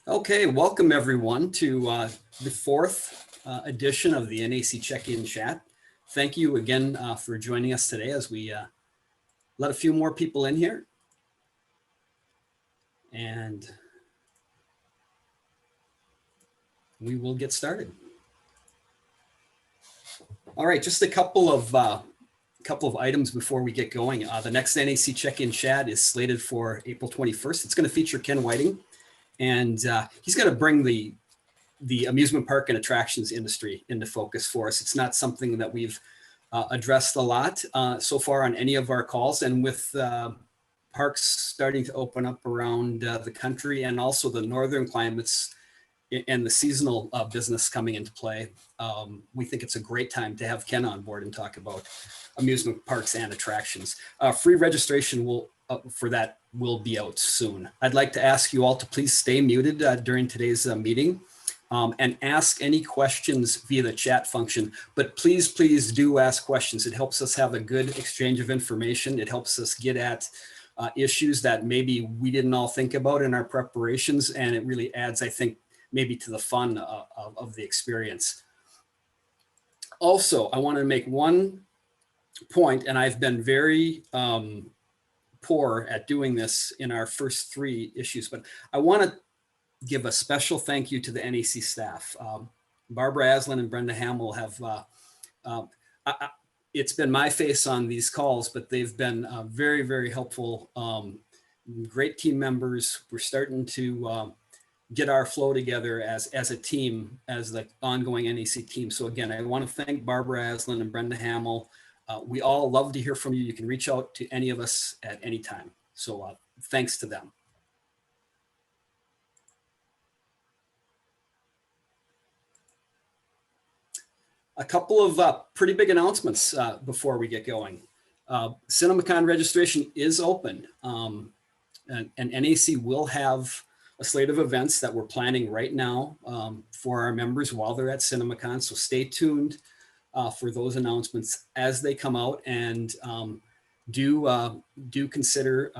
Okay, welcome everyone to the fourth edition of the NAC Check-In Chat. Thank you again for joining us today as we let a few more people in here. And we will get started. All right, just a couple of items before we get going. The next NAC Check-In Chat is slated for April 21st. It's going to feature Ken Whiting, and he's going to bring the amusement park and attractions industry into focus for us. It's not something that we've addressed a lot so far on any of our calls, and with parks starting to open up around the country and also the northern climates and the seasonal business coming into play, we think it's a great time to have Ken on board and talk about amusement parks and attractions. Free registration for that will be out soon. I'd like to ask you all to please stay muted during today's meeting and ask any questions via the chat function, but please do ask questions. It helps us have a good exchange of information. It helps us get at issues that maybe we didn't all think about in our preparations, and it really adds, I think, maybe to the fun of the experience. Also, I want to make one point, and I've been very poor at doing this in our first three issues, but I want to give a special thank you to the NAC staff. Barbara Aslan and Brenda Hamill have, it's been my face on these calls, but they've been very helpful, great team members. We're starting to get our flow together as a team, as the ongoing NAC team. So again, I want to thank Barbara Aslan and Brenda Hamill. We all love to hear from you. You can reach out to any of us at any time. So thanks to them. A couple of pretty big announcements before we get going. CinemaCon registration is open, and NAC will have a slate of events that we're planning right now for our members while they're at CinemaCon. So stay tuned for those announcements as they come out, and do consider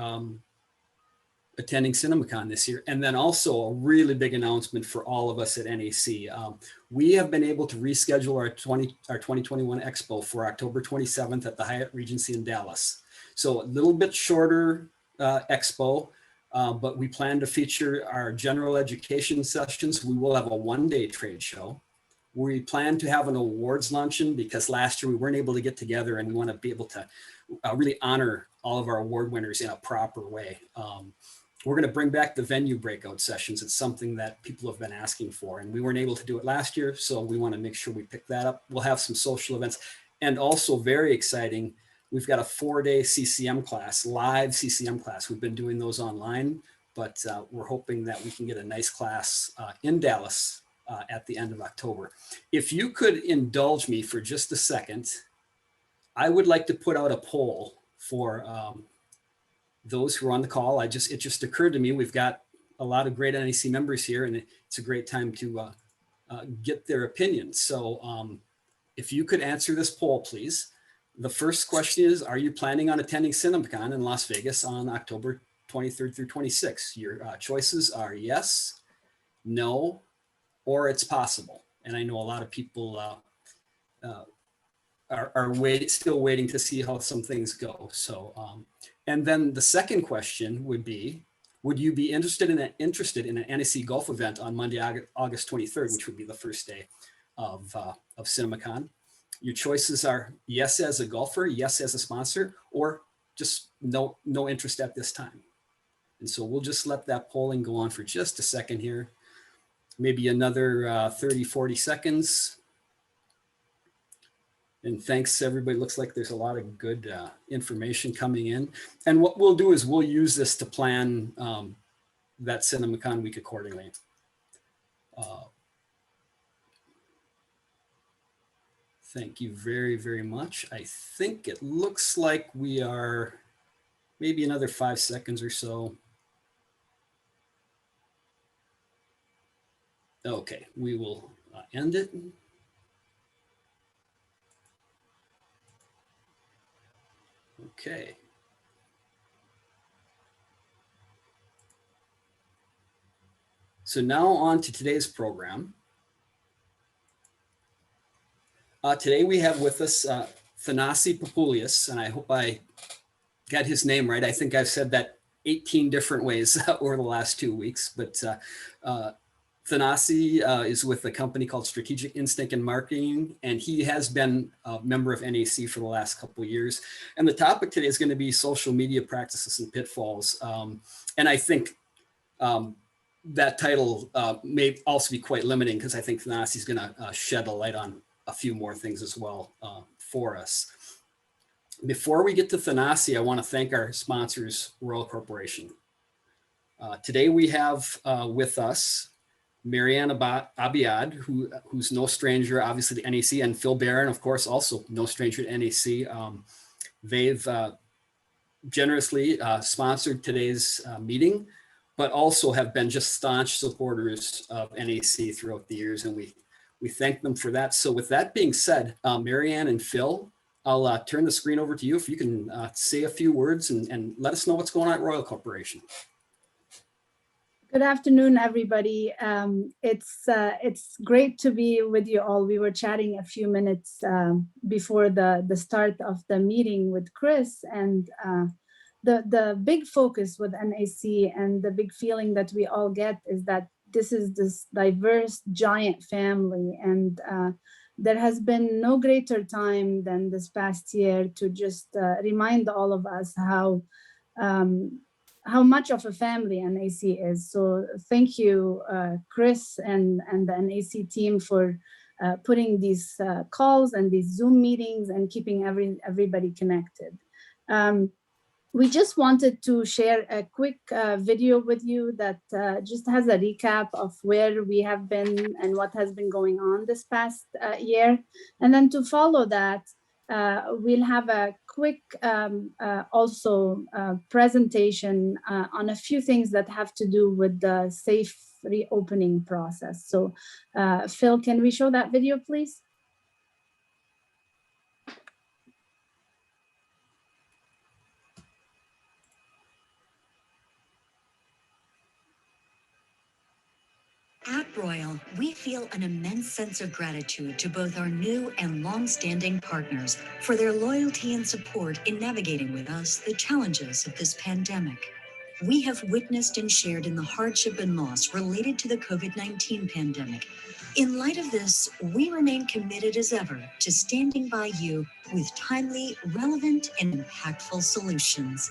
attending CinemaCon this year. And then also a really big announcement for all of us at NAC. We have been able to reschedule our 2021 Expo for October 27th at the Hyatt Regency in Dallas. So a little bit shorter Expo, but we plan to feature our general education sessions. We will have a one-day trade show. We plan to have an awards luncheon because last year we weren't able to get together, and we want to be able to really honor all of our award winners in a proper way. We're going to bring back the venue breakout sessions. It's something that people have been asking for, and we weren't able to do it last year, so we want to make sure we pick that up. We'll have some social events, and also very exciting, we've got a 4-day CCM class, live CCM class. We've been doing those online, but we're hoping that we can get a nice class in Dallas at the end of October. If you could indulge me for just a second, I would like to put out a poll for those who are on the call. It just occurred to me, we've got a lot of great NAC members here, and it's a great time to get their opinions. So if you could answer this poll, please. The first question is, are you planning on attending CinemaCon in Las Vegas on October 23rd through 26th? Your choices are yes, no, or it's possible. And I know a lot of people are still waiting to see how some things go. So, and then the second question would be, would you be interested in an NAC golf event on Monday, August 23rd, which would be the first day of CinemaCon? Your choices are yes as a golfer, yes as a sponsor, or just no interest at this time. And so we'll just let that polling go on for just a second here, maybe another 30, 40 seconds. And thanks, everybody. Looks like there's a lot of good information coming in. And what we'll do is we'll use this to plan that CinemaCon week accordingly. Thank you very much. I think it looks like we are maybe another 5 seconds or so. Okay, we will end it. Okay. So now on to today's program. Today we have with us Thanasi Papoulias, and I hope I got his name right. I think I've said that 18 different ways over the last 2 weeks, but Thanasi is with a company called Strategic Instinct and Marketing, and he has been a member of NAC for the last couple of years. And the topic today is going to be social media practices and pitfalls. And I think that title may also be quite limiting, because I think Thanasi is going to shed a light on a few more things as well for us. Before we get to Thanasi, I want to thank our sponsors, Royal Corporation. Today we have with us Marianne Abiad, who's no stranger, obviously, to NAC, and Phil Barron, of course, also no stranger to NAC. They've generously sponsored today's meeting, but also have been just staunch supporters of NAC throughout the years, and we thank them for that. So with that being said, Marianne and Phil, I'll turn the screen over to you if you can say a few words and let us know what's going on at Royal Corporation. Good afternoon, everybody. It's great to be with you all. We were chatting a few minutes before the start of the meeting with Chris, and the big focus with NAC and the big feeling that we all get is that this is this diverse giant family, and there has been no greater time than this past year to just remind all of us how much of a family NAC is. So thank you, Chris and the NAC team for putting these calls and these Zoom meetings and keeping everybody connected. We just wanted to share a quick video with you that just has a recap of where we have been and what has been going on this past year. And then to follow that, we'll have a quick presentation on a few things that have to do with the safe reopening process. So Phil, can we show that video, please? At Royal, we feel an immense sense of gratitude to both our new and long-standing partners for their loyalty and support in navigating with us the challenges of this pandemic. We have witnessed and shared in the hardship and loss related to the COVID-19 pandemic. In light of this, we remain committed as ever to standing by you with timely, relevant, and impactful solutions.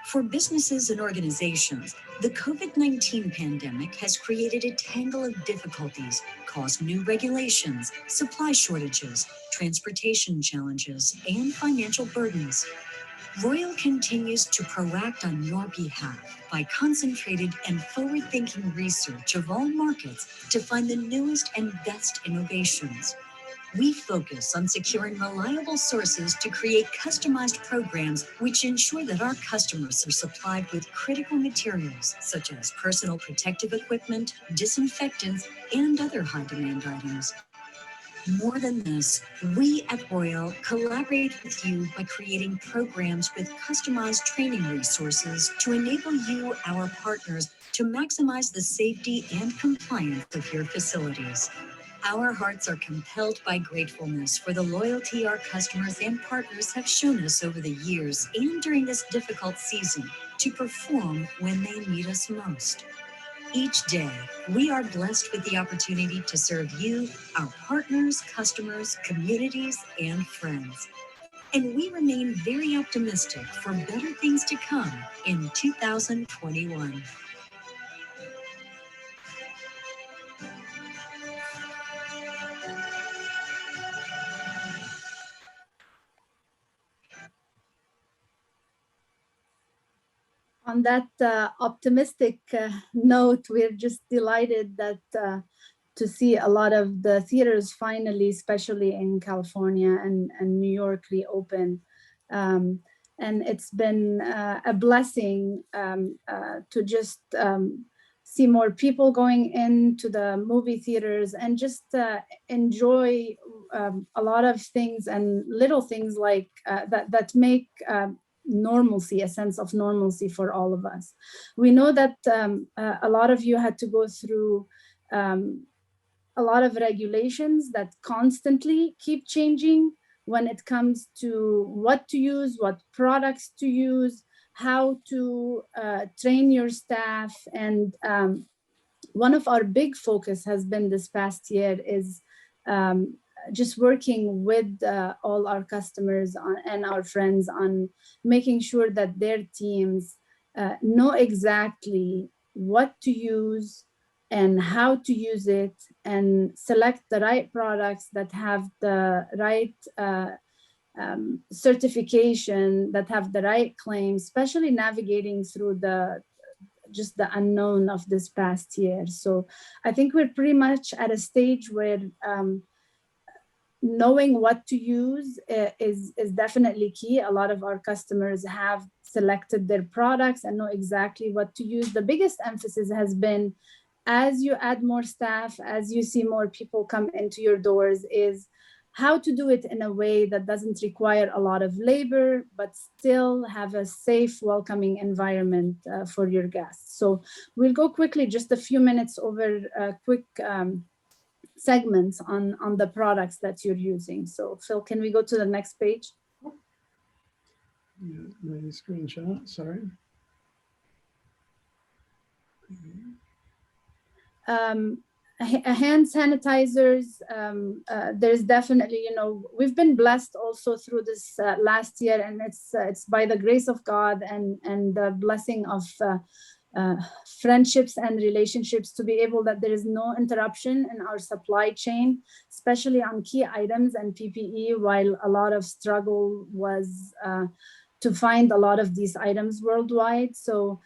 For businesses and organizations, the COVID-19 pandemic has created a tangle of difficulties, caused new regulations, supply shortages, transportation challenges, and financial burdens. Royal continues to proact on your behalf by concentrated and forward-thinking research of all markets to find the newest and best innovations. We focus on securing reliable sources to create customized programs which ensure that our customers are supplied with critical materials such as personal protective equipment, disinfectants, and other high-demand items. More than this, we at Royal collaborate with you by creating programs with customized training resources to enable you, our partners, to maximize the safety and compliance of your facilities. Our hearts are compelled by gratefulness for the loyalty our customers and partners have shown us over the years and during this difficult season to perform when they need us most. Each day, we are blessed with the opportunity to serve you, our partners, customers, communities, and friends. And we remain very optimistic for better things to come in 2021. On that optimistic note, we're just delighted that to see a lot of the theaters finally, especially in California and New York, reopen. And it's been a blessing to just see more people going into the movie theaters and just enjoy a lot of things and little things like that make normalcy, a sense of normalcy for all of us. We know that a lot of you had to go through a lot of regulations that constantly keep changing when it comes to what to use, what products to use, how to train your staff. And one of our big focus has been this past year is just working with all our customers and our friends on making sure that their teams know exactly what to use and how to use it, and select the right products that have the right certification, that have the right claims, especially navigating through just the unknown of this past year. So I think we're pretty much at a stage where knowing what to use is definitely key. A lot of our customers have selected their products and know exactly what to use. The biggest emphasis has been, as you add more staff, as you see more people come into your doors, is how to do it in a way that doesn't require a lot of labor, but still have a safe, welcoming environment for your guests. So we'll go quickly, just a few minutes over quick segments on the products that you're using. So Phil, can we go to the next page? Yeah, my screenshot, sorry. Hand sanitizers, there's definitely, we've been blessed also through this last year, and it's by the grace of God and the blessing of friendships and relationships to be able that there is no interruption in our supply chain, especially on key items and PPE, while a lot of struggle was to find a lot of these items worldwide. So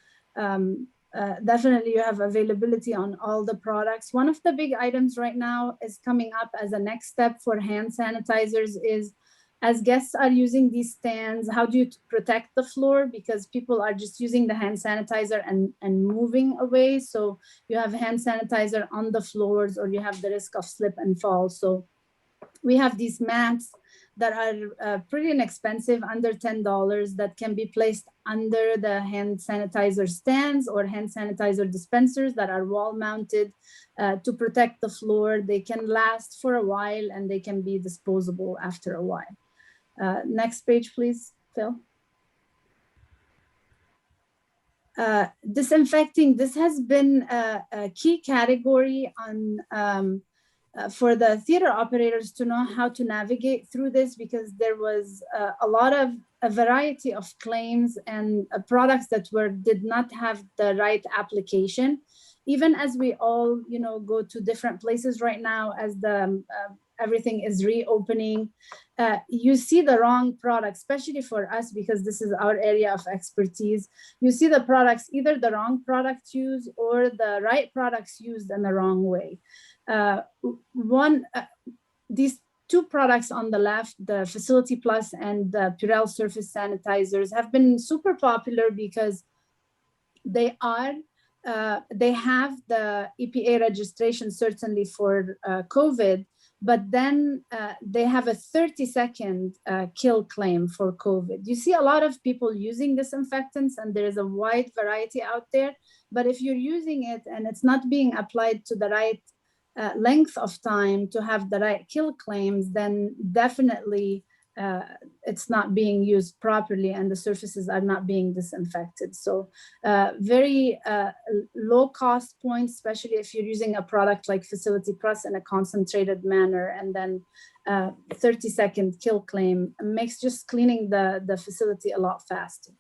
definitely you have availability on all the products. One of the big items right now is coming up as a next step for hand sanitizers is, as guests are using these stands, how do you protect the floor? Because people are just using the hand sanitizer and moving away. So you have hand sanitizer on the floors, or you have the risk of slip and fall. So we have these mats that are pretty inexpensive, under $10, that can be placed under the hand sanitizer stands or hand sanitizer dispensers that are wall mounted to protect the floor. They can last for a while and they can be disposable after a while. Next page, please, Phil. Disinfecting, this has been a key category on for the theater operators to know how to navigate through this, because there was a variety of claims and products that did not have the right application. Even as we all, go to different places right now, as the everything is reopening, you see the wrong product, especially for us, because this is our area of expertise. You see the products, either the wrong product used or the right products used in the wrong way. These two products on the left, the Facility Plus and the Purell surface sanitizers, have been super popular because they have the EPA registration, certainly for COVID, but then they have a 30-second kill claim for COVID. You see a lot of people using disinfectants, and there is a wide variety out there, but if you're using it and it's not being applied to the right length of time to have the right kill claims, then definitely it's not being used properly and the surfaces are not being disinfected. So very low cost points, especially if you're using a product like Facility Plus in a concentrated manner, and then 30-second kill claim makes just cleaning the facility a lot faster.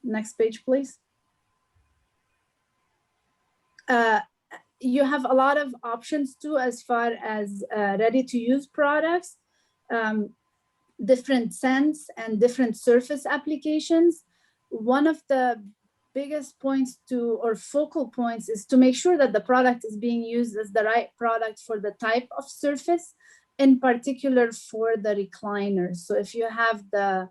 Next page, please. You have a lot of options too, as far as ready-to-use products. Different scents and different surface applications. One of the biggest points or focal points is to make sure that the product is being used as the right product for the type of surface, in particular for the recliners. So if you have the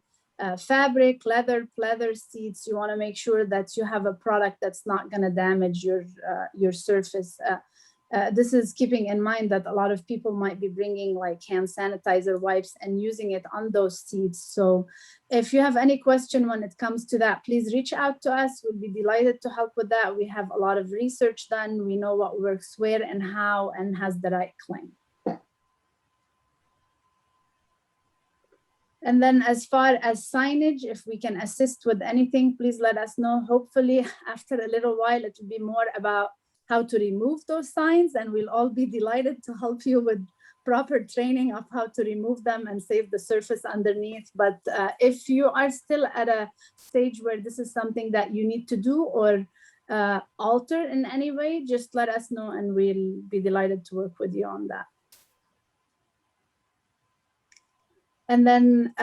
fabric, leather seats, you want to make sure that you have a product that's not going to damage your surface. this is keeping in mind that a lot of people might be bringing like hand sanitizer wipes and using it on those seats. So if you have any question when it comes to that, please reach out to us. We'll be delighted to help with that. We have a lot of research done. We know what works where and how and has the right claim. And then as far as signage, if we can assist with anything, please let us know. Hopefully after a little while, it will be more about how to remove those signs, and we'll all be delighted to help you with proper training of how to remove them and save the surface underneath. But if you are still at a stage where this is something that you need to do or alter in any way, just let us know and we'll be delighted to work with you on that. And then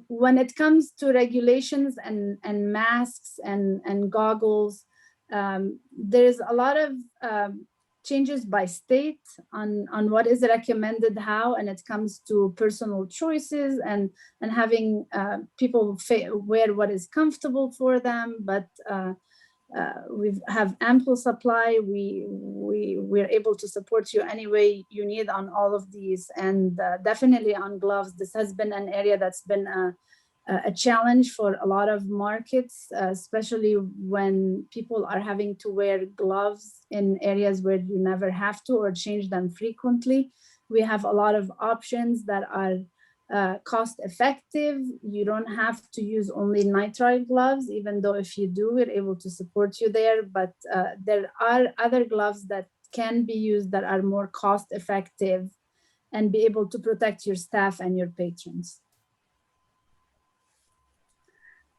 when it comes to regulations and masks and goggles, there's a lot of changes by state on what is recommended how, and it comes to personal choices and having people wear what is comfortable for them. But we have ample supply. We're able to support you any way you need on all of these, and definitely on gloves. This has been an area that's been a challenge for a lot of markets, especially when people are having to wear gloves in areas where you never have to or change them frequently. We have a lot of options that are cost effective. You don't have to use only nitrile gloves, even though if you do, we're able to support you there. But there are other gloves that can be used that are more cost effective and be able to protect your staff and your patrons.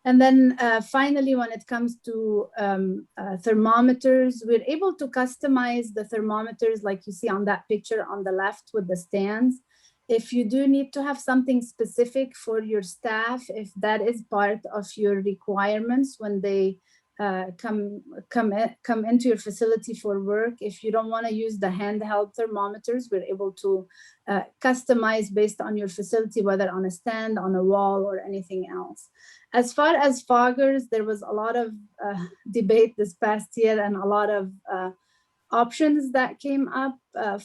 And then finally, when it comes to thermometers, we're able to customize the thermometers like you see on that picture on the left with the stands. If you do need to have something specific for your staff, if that is part of your requirements when they come into your facility for work, if you don't want to use the handheld thermometers, we're able to customize based on your facility, whether on a stand, on a wall, or anything else. As far as foggers, there was a lot of debate this past year and a lot of options that came up.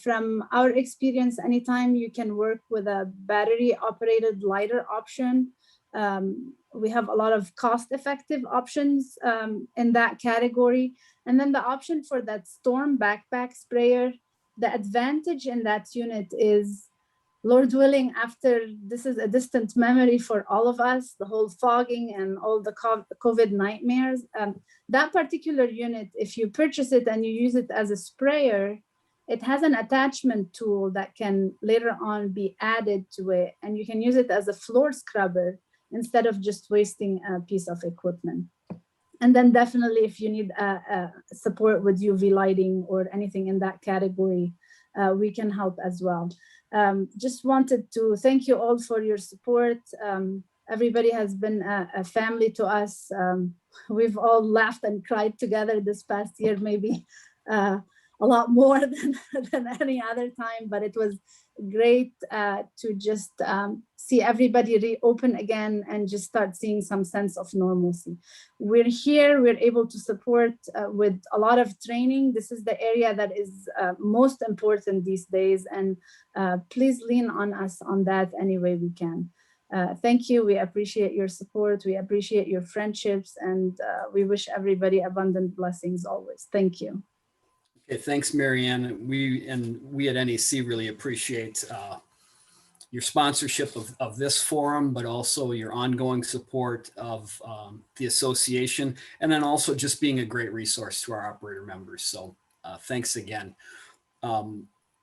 From our experience, anytime you can work with a battery operated lighter option, we have a lot of cost-effective options in that category. And then the option for that storm backpack sprayer, the advantage in that unit is, Lord willing, after this is a distant memory for all of us, the whole fogging and all the COVID nightmares, that particular unit, if you purchase it and you use it as a sprayer, it has an attachment tool that can later on be added to it, and you can use it as a floor scrubber instead of just wasting a piece of equipment. And then definitely if you need support with UV lighting or anything in that category, we can help as well. Just wanted to thank you all for your support. Everybody has been a family to us. We've all laughed and cried together this past year, maybe a lot more than any other time, but it was great to just see everybody reopen again and just start seeing some sense of normalcy. We're here, we're able to support with a lot of training. This is the area that is most important these days, and please lean on us on that any way we can. Thank you, we appreciate your support, we appreciate your friendships, and we wish everybody abundant blessings always. Thank you. Okay, thanks, Marianne. We at NAC really appreciate your sponsorship of this forum, but also your ongoing support of the association, and then also just being a great resource to our operator members. So thanks again.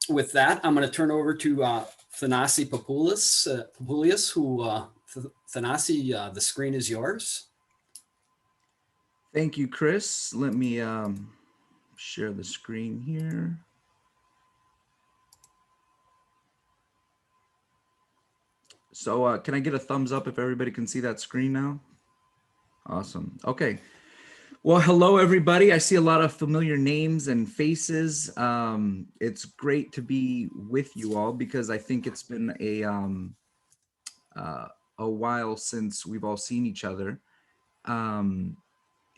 With that, I'm going to turn over to Thanasi Papoulias, Thanasi, the screen is yours. Thank you, Chris. Let me share the screen here. So can I get a thumbs up if everybody can see that screen now? Awesome. Okay. Well, hello, everybody. I see a lot of familiar names and faces. It's great to be with you all because I think it's been a while since we've all seen each other.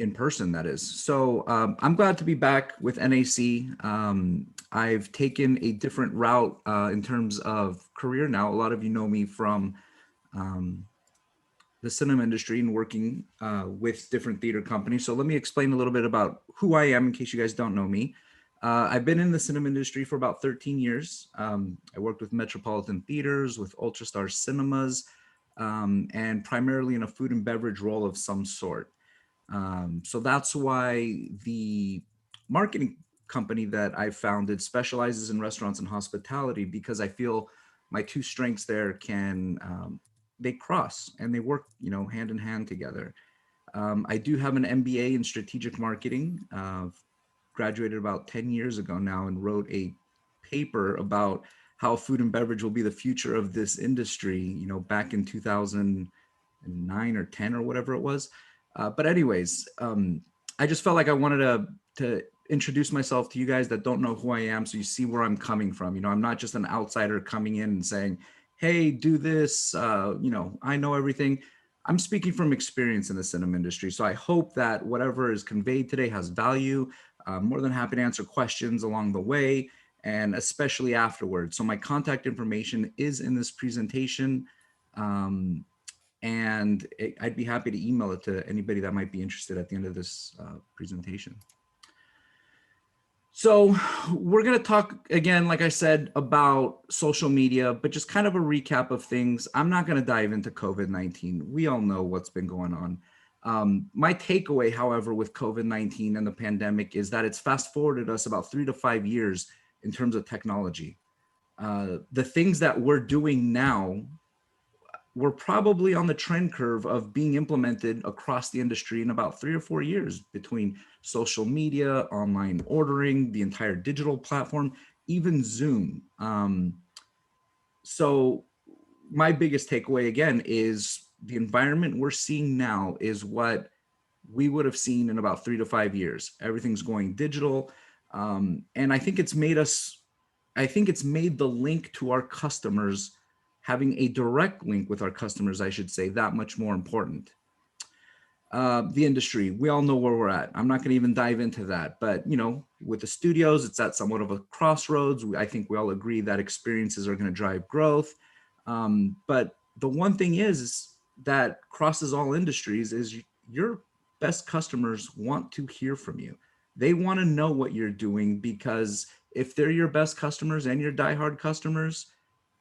in person, that is. So I'm glad to be back with NAC. I've taken a different route in terms of career now. A lot of you know me from the cinema industry and working with different theater companies. So let me explain a little bit about who I am in case you guys don't know me. I've been in the cinema industry for about 13 years. I worked with Metropolitan Theaters, with Ultrastar Cinemas, and primarily in a food and beverage role of some sort. So that's why the marketing company that I founded specializes in restaurants and hospitality, because I feel my two strengths there can, they cross and they work, hand in hand together. I do have an MBA in strategic marketing, graduated about 10 years ago now, and wrote a paper about how food and beverage will be the future of this industry, back in 2009 or 10 or whatever it was. But anyways, I just felt like I wanted to introduce myself to you guys that don't know who I am, so you see where I'm coming from. I'm not just an outsider coming in and saying, hey, do this, I know everything. I'm speaking from experience in the cinema industry. So I hope that whatever is conveyed today has value. I'm more than happy to answer questions along the way, and especially afterwards. So my contact information is in this presentation. And I'd be happy to email it to anybody that might be interested at the end of this presentation. So we're going to talk again, like I said, about social media, but just kind of a recap of things. I'm not going to dive into COVID-19. We all know what's been going on. My takeaway, however, with COVID-19 and the pandemic is that it's fast forwarded us about 3 to 5 years in terms of technology. The things that we're doing now, we're probably on the trend curve of being implemented across the industry in about 3 or 4 years, between social media, online ordering, the entire digital platform, even Zoom. So my biggest takeaway again is the environment we're seeing now is what we would have seen in about 3 to 5 years. Everything's going digital. And I think it's made the link to our customers, having a direct link with our customers, I should say, that much more important. The industry, we all know where we're at. I'm not going to even dive into that, but with the studios, it's at somewhat of a crossroads. I think we all agree that experiences are going to drive growth. But the one thing is that crosses all industries is your best customers want to hear from you. They want to know what you're doing, because if they're your best customers and your diehard customers,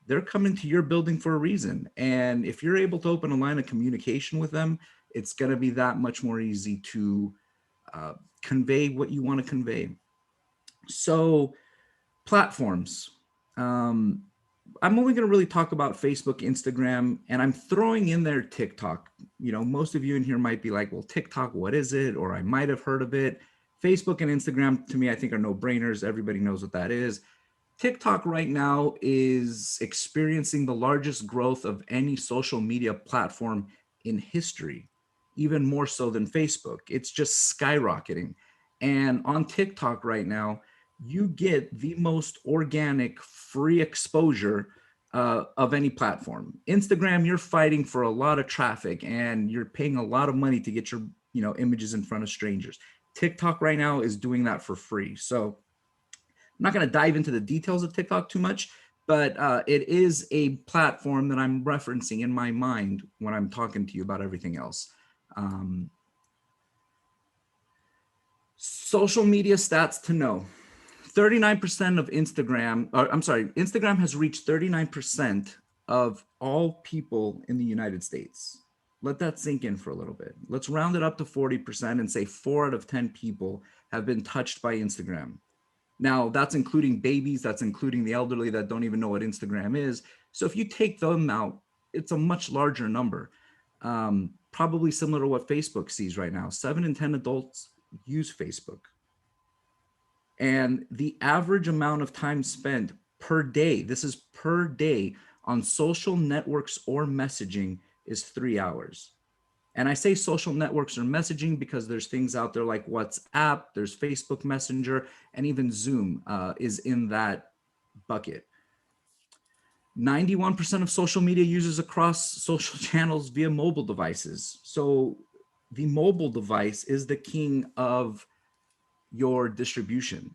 they're coming to your building for a reason. And if you're able to open a line of communication with them, it's going to be that much more easy to convey what you want to convey. So platforms. I'm only going to really talk about Facebook, Instagram, and I'm throwing in there TikTok. Most of you in here might be like, well, TikTok, what is it? Or I might have heard of it. Facebook and Instagram, to me, I think are no-brainers. Everybody knows what that is. TikTok right now is experiencing the largest growth of any social media platform in history, even more so than Facebook. It's just skyrocketing. And on TikTok right now, you get the most organic, free exposure of any platform. Instagram, you're fighting for a lot of traffic and you're paying a lot of money to get your images in front of strangers. TikTok right now is doing that for free. So I'm not going to dive into the details of TikTok too much, but it is a platform that I'm referencing in my mind when I'm talking to you about everything else. Social media stats to know. 39% of Instagram has reached 39% of all people in the United States. Let that sink in for a little bit. Let's round it up to 40% and say 4 out of 10 people have been touched by Instagram. Now, that's including babies, that's including the elderly that don't even know what Instagram is. So if you take them out, it's a much larger number. Probably similar to what Facebook sees right now. 7 in 10 adults use Facebook. And the average amount of time spent per day, this is per day, on social networks or messaging is 3 hours. And I say social networks or messaging because there's things out there like WhatsApp, there's Facebook Messenger, and even Zoom is in that bucket. 91% of social media users across social channels via mobile devices. So the mobile device is the king of your distribution.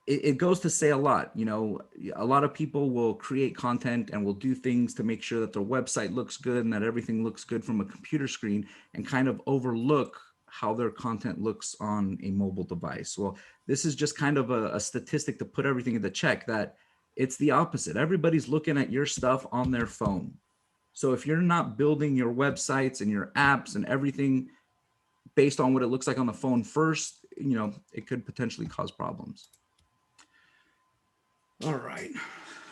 It goes to say a lot. You know, a lot of people will create content and will do things to make sure that their website looks good and that everything looks good from a computer screen, and kind of overlook how their content looks on a mobile device. Well, this is just kind of a statistic to put everything in the check, that it's the opposite. Everybody's looking at your stuff on their phone. So if you're not building your websites and your apps and everything based on what it looks like on the phone first, you know, it could potentially cause problems. All right.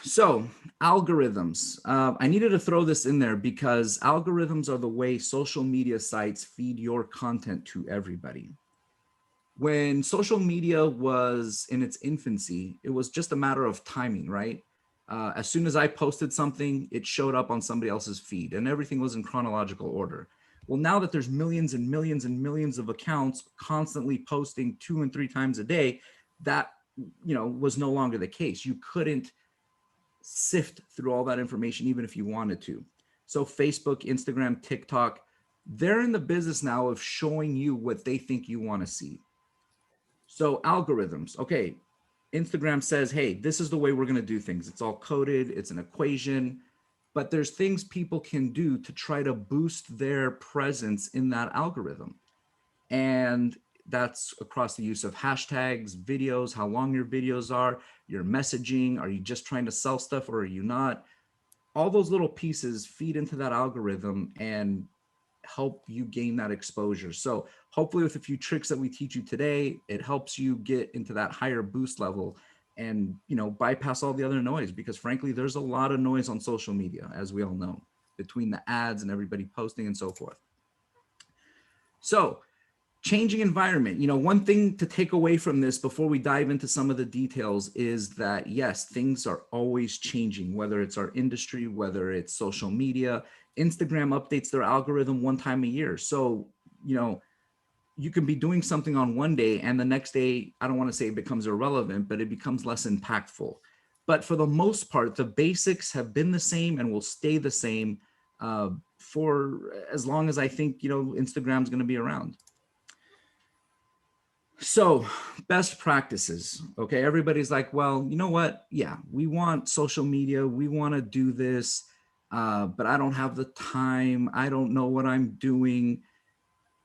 So algorithms, I needed to throw this in there because algorithms are the way social media sites feed your content to everybody. When social media was in its infancy, it was just a matter of timing, right? As soon as I posted something, it showed up on somebody else's feed and everything was in chronological order. Well, now that there's millions and millions and millions of accounts constantly posting 2 and 3 times a day, that, you know, was no longer the case. You couldn't sift through all that information even if you wanted to. So Facebook, Instagram, TikTok, they're in the business now of showing you what they think you want to see. So algorithms, okay, Instagram says, hey, this is the way we're going to do things. It's all coded, it's an equation, but there's things people can do to try to boost their presence in that algorithm. And that's across the use of hashtags, videos, how long your videos are, your messaging. Are you just trying to sell stuff or are you not? All those little pieces feed into that algorithm and help you gain that exposure. So hopefully with a few tricks that we teach you today, it helps you get into that higher boost level and, you know, bypass all the other noise, because frankly, there's a lot of noise on social media, as we all know, between the ads and everybody posting and so forth. So changing environment, you know, one thing to take away from this before we dive into some of the details is that, yes, things are always changing, whether it's our industry, whether it's social media. Instagram updates their algorithm 1 time a year. So, you know, you can be doing something on one day and the next day, I don't want to say it becomes irrelevant, but it becomes less impactful. But for the most part, the basics have been the same and will stay the same for as long as I think, you know, Instagram's going to be around. So best practices. Okay. Everybody's like, well, you know what? Yeah, we want social media. We want to do this, but I don't have the time. I don't know what I'm doing.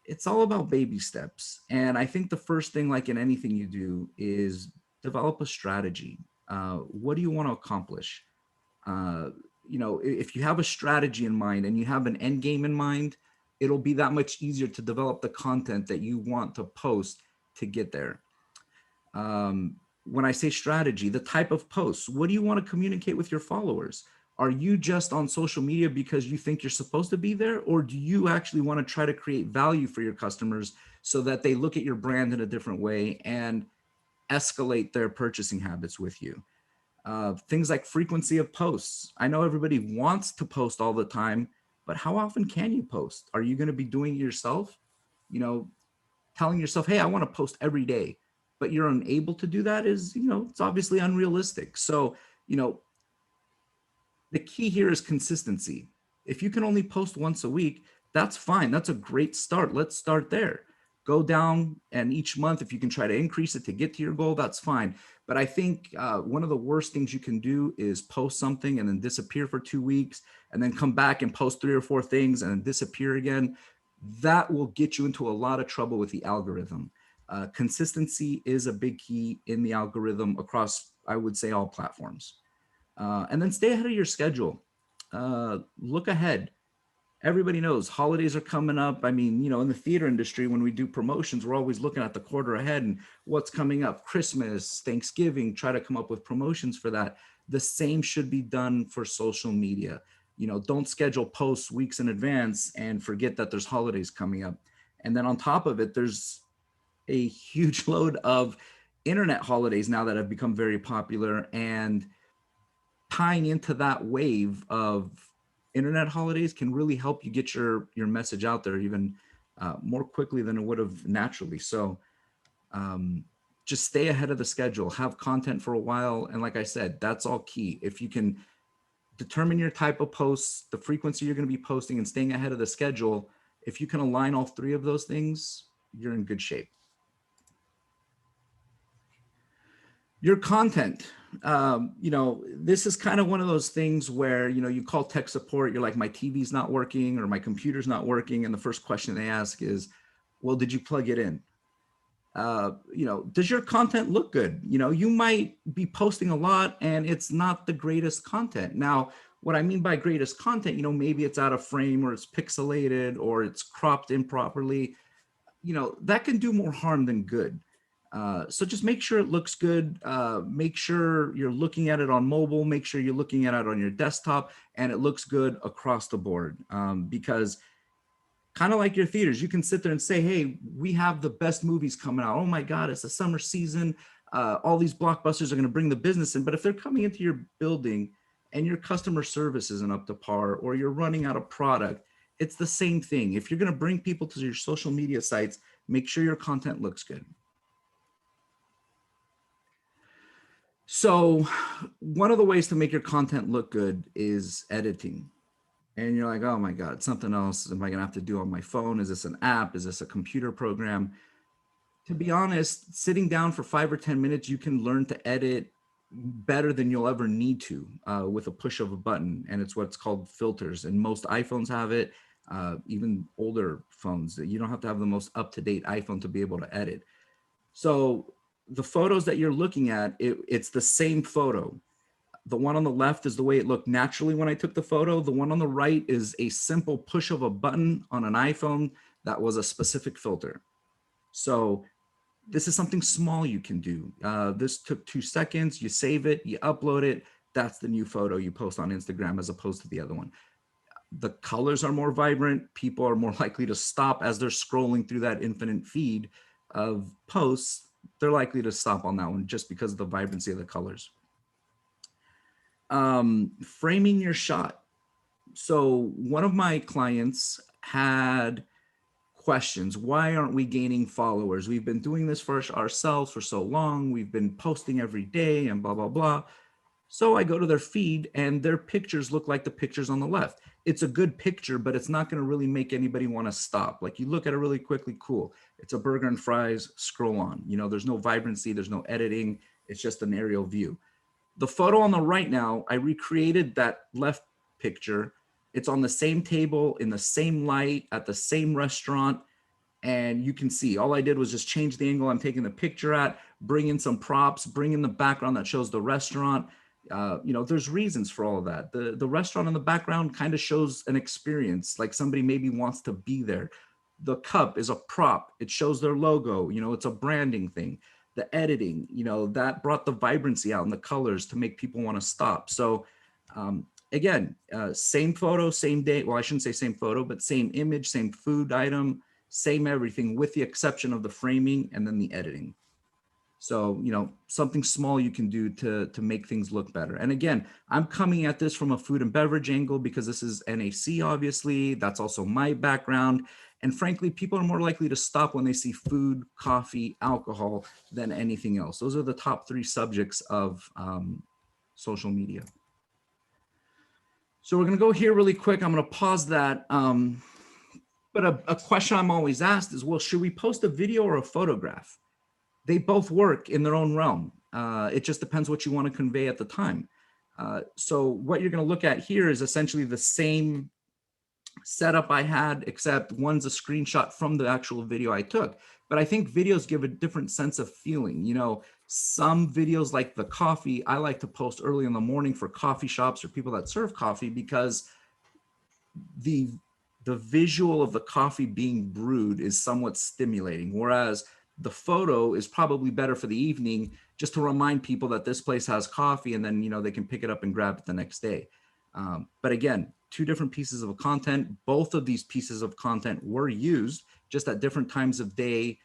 It's all about baby steps. And I think the first thing, like in anything you do, is develop a strategy. What do you want to accomplish? You know, if you have a strategy in mind and you have an end game in mind, it'll be that much easier to develop the content that you want to post to get there. When I say strategy, the type of posts, what do you want to communicate with your followers? Are you just on social media because you think you're supposed to be there? Or do you actually want to try to create value for your customers so that they look at your brand in a different way and escalate their purchasing habits with you? Things like frequency of posts. I know everybody wants to post all the time, but how often can you post? Are you going to be doing it yourself? You know, telling yourself, hey, I want to post every day, but you're unable to do that is, you know, it's obviously unrealistic. So, you know, the key here is consistency. If you can only post once a week, that's fine. That's a great start. Let's start there. Go down, and each month, if you can try to increase it to get to your goal, that's fine. But I think one of the worst things you can do is post something and then disappear for 2 weeks and then come back and post 3 or 4 things and then disappear again. That will get you into a lot of trouble with the algorithm. Consistency is a big key in the algorithm across, I would say, all platforms. And then stay ahead of your schedule. Look ahead. Everybody knows holidays are coming up. I mean, you know, in the theater industry, when we do promotions, we're always looking at the quarter ahead and what's coming up. Christmas, Thanksgiving, try to come up with promotions for that. The same should be done for social media. You know, don't schedule posts weeks in advance and forget that there's holidays coming up. And then on top of it, there's a huge load of internet holidays now that have become very popular, and tying into that wave of internet holidays can really help you get your message out there even more quickly than it would have naturally. So just stay ahead of the schedule, have content for a while. And like I said, that's all key. If you can determine your type of posts, the frequency you're going to be posting, and staying ahead of the schedule. If you can align all three of those things, you're in good shape. Your content, you know, this is kind of one of those things where, you know, you call tech support, you're like, my TV's not working or my computer's not working. And the first question they ask is, well, did you plug it in? You know, does your content look good? You know, you might be posting a lot and it's not the greatest content. Now, what I mean by greatest content, you know, maybe it's out of frame or it's pixelated or it's cropped improperly. You know, that can do more harm than good. So just make sure it looks good. Make sure you're looking at it on mobile. Make sure you're looking at it on your desktop and it looks good across the board. Because kind of like your theaters, you can sit there and say, hey, we have the best movies coming out. Oh my God, it's the summer season. All these blockbusters are going to bring the business in. But if they're coming into your building and your customer service isn't up to par or you're running out of product, it's the same thing. If you're going to bring people to your social media sites, make sure your content looks good. So one of the ways to make your content look good is editing. And you're like, oh my God, something else am I gonna have to do on my phone? Is this an app? Is this a computer program? To be honest, sitting down for 5 or 10 minutes, you can learn to edit better than you'll ever need to with a push of a button. And it's what's called filters. And most iPhones have it, even older phones. You don't have to have the most up-to-date iPhone to be able to edit. So the photos that you're looking at, it's the same photo. The one on the left is the way it looked naturally when I took the photo. The one on the right is a simple push of a button on an iPhone that was a specific filter. So this is something small you can do. This took 2 seconds. You save it, you upload it. That's the new photo you post on Instagram as opposed to the other one. The colors are more vibrant. People are more likely to stop as they're scrolling through that infinite feed of posts. They're likely to stop on that one just because of the vibrancy of the colors. Framing your shot. So one of my clients had questions. Why aren't we gaining followers? We've been doing this for ourselves for so long. We've been posting every day and blah, blah, blah. So I go to their feed and their pictures look like the pictures on the left. It's a good picture, but it's not going to really make anybody want to stop. Like you look at it really quickly, cool. It's a burger and fries, scroll on. You know, there's no vibrancy, there's no editing. It's just an aerial view. The photo on the right now, I recreated that left picture. It's on the same table, in the same light, at the same restaurant. And you can see all I did was just change the angle I'm taking the picture at, bring in some props, bring in the background that shows the restaurant. You know, there's reasons for all of that. The restaurant in the background kind of shows an experience, like somebody maybe wants to be there. The cup is a prop. It shows their logo. You know, it's a branding thing. The editing, you know, that brought the vibrancy out and the colors to make people want to stop. So again, same photo, same day. Well, I shouldn't say same photo, but same image, same food item, same everything with the exception of the framing and then the editing. So, you know, something small you can do to make things look better. And again, I'm coming at this from a food and beverage angle because this is NAC, obviously. That's also my background. And frankly, people are more likely to stop when they see food, coffee, alcohol than anything else. Those are the top 3 subjects of social media. So we're going to go here really quick. I'm going to pause that. But a question I'm always asked is, well, should we post a video or a photograph? They both work in their own realm. It just depends what you want to convey at the time. So what you're going to look at here is essentially the same setup I had, except one's a screenshot from the actual video I took. But I think videos give a different sense of feeling. You know, some videos like the coffee, I like to post early in the morning for coffee shops or people that serve coffee because the visual of the coffee being brewed is somewhat stimulating. Whereas the photo is probably better for the evening just to remind people that this place has coffee and then, you know, they can pick it up and grab it the next day. But again, 2 different pieces of content. Both of these pieces of content were used just at different times of day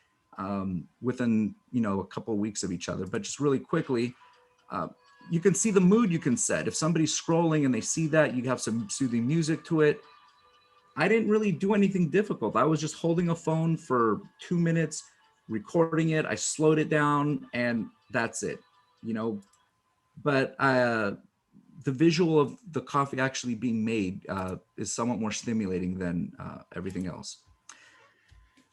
within, you know, a couple of weeks of each other. But just really quickly, you can see the mood you can set. If somebody's scrolling and they see that, you have some soothing music to it. I didn't really do anything difficult. I was just holding a phone for 2 minutes, recording it. I slowed it down and that's it, you know. But the visual of the coffee actually being made is somewhat more stimulating than everything else.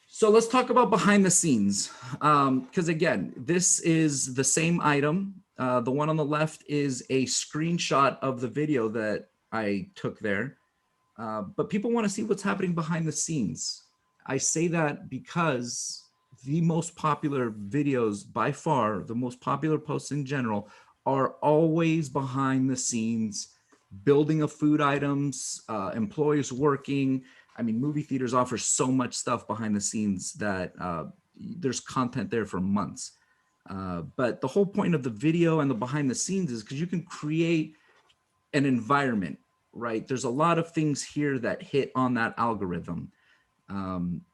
So let's talk about behind the scenes, because again, this is the same item. The one on the left is a screenshot of the video that I took there, but people want to see what's happening behind the scenes. I say that because the most popular videos by far, the most popular posts in general, are always behind the scenes, building of food items, employees working. I mean, movie theaters offer so much stuff behind the scenes that there's content there for months. But the whole point of the video and the behind the scenes is because you can create an environment, right? There's a lot of things here that hit on that algorithm.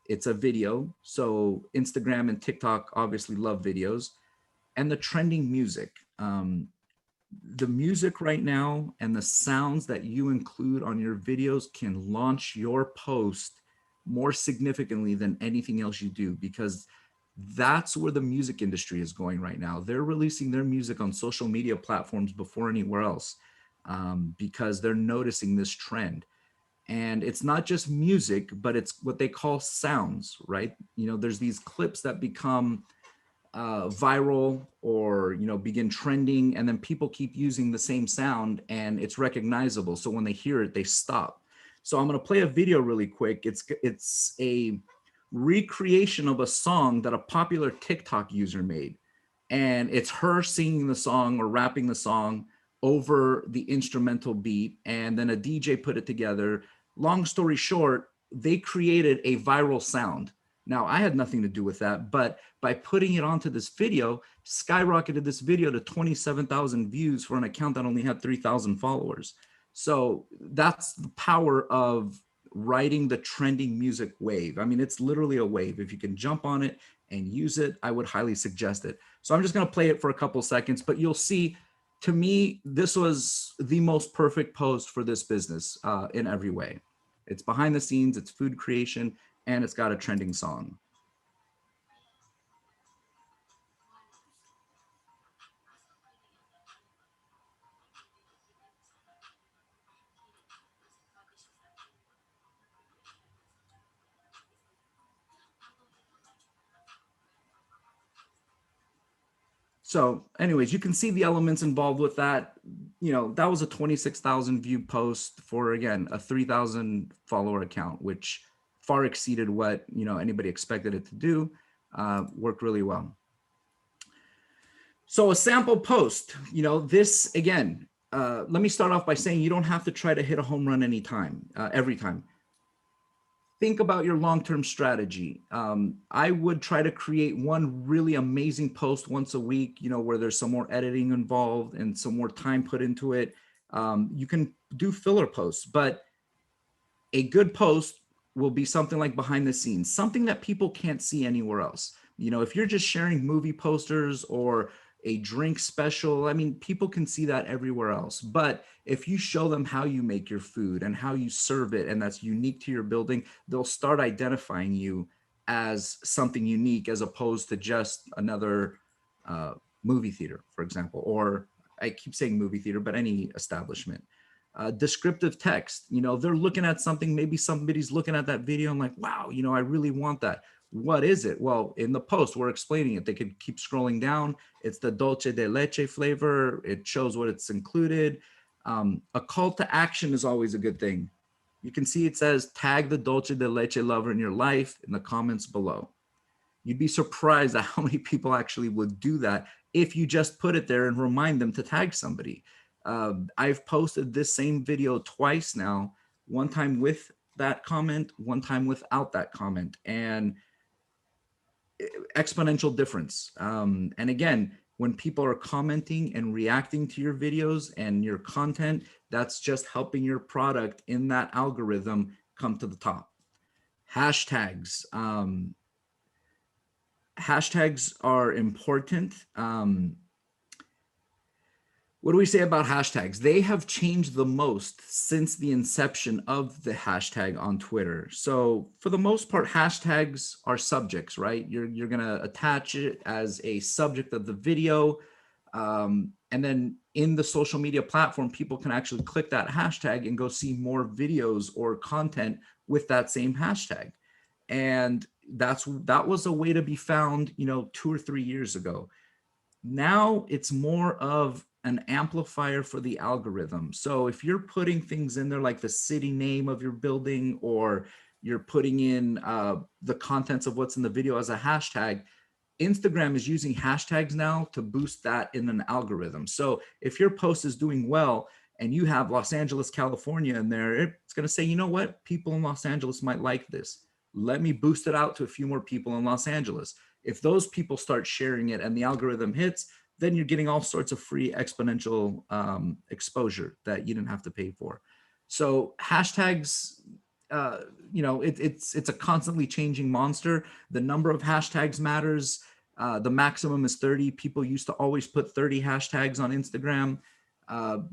It's a video, so Instagram and TikTok obviously love videos, and the trending music. The music right now and the sounds that you include on your videos can launch your post more significantly than anything else you do, because that's where the music industry is going right now. They're releasing their music on social media platforms before anywhere else, because they're noticing this trend. And it's not just music, but it's what they call sounds, right? You know, there's these clips that become viral or, you know, begin trending, and then people keep using the same sound and it's recognizable. So when they hear it, they stop. So I'm going to play a video really quick. It's a recreation of a song that a popular TikTok user made. And it's her singing the song or rapping the song over the instrumental beat, and then a DJ put it together. Long story short, they created a viral sound. Now, I had nothing to do with that, but by putting it onto this video, skyrocketed this video to 27,000 views for an account that only had 3,000 followers. So that's the power of riding the trending music wave. I mean, it's literally a wave. If you can jump on it and use it, I would highly suggest it. So I'm just going to play it for a couple seconds, but you'll see, to me, this was the most perfect post for this business in every way. It's behind the scenes, it's food creation, and it's got a trending song. So anyways, you can see the elements involved with that. You know, that was a 26,000 view post for, again, a 3,000 follower account, which far exceeded what, you know, anybody expected it to do. Worked really well. So a sample post, you know, this again, let me start off by saying you don't have to try to hit a home run anytime, every time. Think about your long-term strategy. I would try to create one really amazing post once a week, you know, where there's some more editing involved and some more time put into it. You can do filler posts, but a good post will be something like behind the scenes, something that people can't see anywhere else. You know, if you're just sharing movie posters or a drink special, I mean, people can see that everywhere else. But if you show them how you make your food and how you serve it, and that's unique to your building, they'll start identifying you as something unique, as opposed to just another movie theater, for example, or I keep saying movie theater, but any establishment. Descriptive text, you know, they're looking at something, maybe somebody's looking at that video and like, wow, you know, I really want that. What is it? Well, in the post, we're explaining it. They could keep scrolling down. It's the dulce de leche flavor. It shows what it's included. A call to action is always a good thing. You can see it says, tag the dulce de leche lover in your life in the comments below. You'd be surprised at how many people actually would do that if you just put it there and remind them to tag somebody. I've posted this same video twice now, one time with that comment, one time without that comment, and exponential difference. And again, when people are commenting and reacting to your videos and your content, that's just helping your product in that algorithm come to the top. Hashtags. Hashtags are important. What do we say about hashtags? They have changed the most since the inception of the hashtag on Twitter. So for the most part, hashtags are subjects, right? You're gonna attach it as a subject of the video. And And then in the social media platform, people can actually click that hashtag and go see more videos or content with that same hashtag. And that was a way to be found, 2 or 3 years ago. Now it's more of an amplifier for the algorithm. So if you're putting things in there like the city name of your building, or you're putting in the contents of what's in the video as a hashtag, Instagram is using hashtags now to boost that in an algorithm. So if your post is doing well and you have Los Angeles, California in there, it's going to say, you know what, people in Los Angeles might like this. Let me boost it out to a few more people in Los Angeles. If those people start sharing it and the algorithm hits, then you're getting all sorts of free exponential exposure that you didn't have to pay for. So hashtags, it's a constantly changing monster. The number of hashtags matters. The maximum is 30. People used to always put 30 hashtags on Instagram.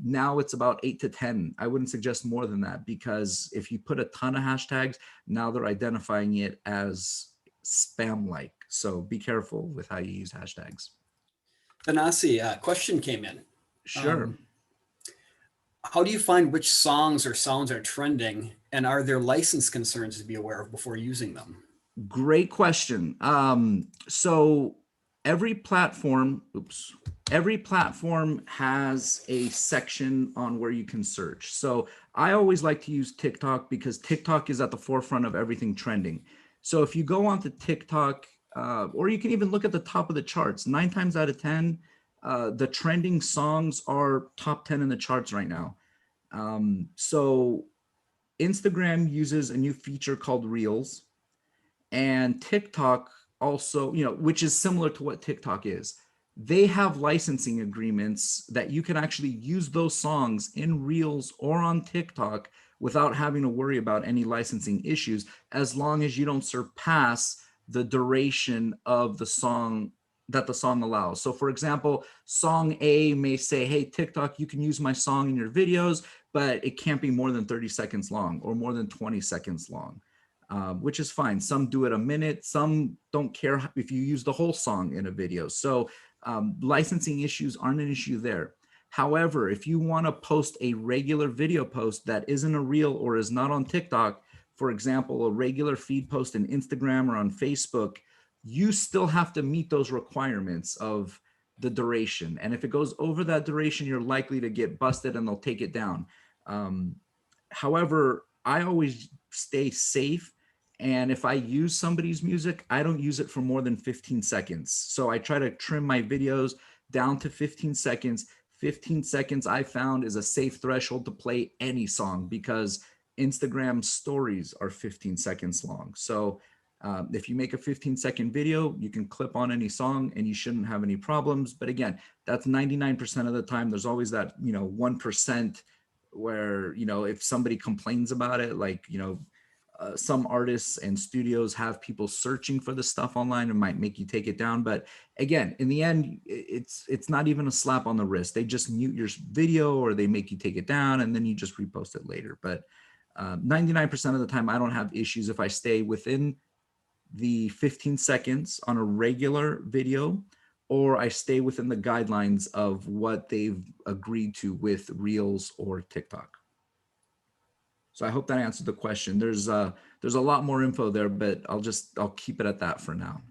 Now it's about 8 to 10. I wouldn't suggest more than that, because if you put a ton of hashtags, now they're identifying it as spam-like. So be careful with how you use hashtags. Thanasi, a question came in. Sure. How do you find which songs or sounds are trending, and are there license concerns to be aware of before using them? Great question. So every platform has a section on where you can search. So I always like to use TikTok because TikTok is at the forefront of everything trending. So if you go onto TikTok, or you can even look at the top of the charts, 9 times out of 10, the trending songs are top 10 in the charts right now. So Instagram uses a new feature called Reels, and TikTok also, which is similar to what TikTok is. They have licensing agreements that you can actually use those songs in Reels or on TikTok without having to worry about any licensing issues, as long as you don't surpass the duration of the song that the song allows. So for example, song A may say, hey, TikTok, you can use my song in your videos, but it can't be more than 30 seconds long or more than 20 seconds long, which is fine. Some do it a minute. Some don't care if you use the whole song in a video. So licensing issues aren't an issue there. However, if you want to post a regular video post that isn't a reel or is not on TikTok, for example, a regular feed post in Instagram or on Facebook, you still have to meet those requirements of the duration. And if it goes over that duration, you're likely to get busted and they'll take it down. However, I always stay safe. And if I use somebody's music, I don't use it for more than 15 seconds. So I try to trim my videos down to 15 seconds. 15 seconds I found is a safe threshold to play any song, because Instagram stories are 15 seconds long. So if you make a 15-second video, you can clip on any song and you shouldn't have any problems. But again, that's 99% of the time. There's always that, 1% where, if somebody complains about it, like, some artists and studios have people searching for the stuff online and might make you take it down. But again, in the end, it's not even a slap on the wrist. They just mute your video or they make you take it down and then you just repost it later. But 99% of the time, I don't have issues if I stay within the 15 seconds on a regular video, or I stay within the guidelines of what they've agreed to with Reels or TikTok. So I hope that answered the question. There's a lot more info there, but I'll keep it at that for now.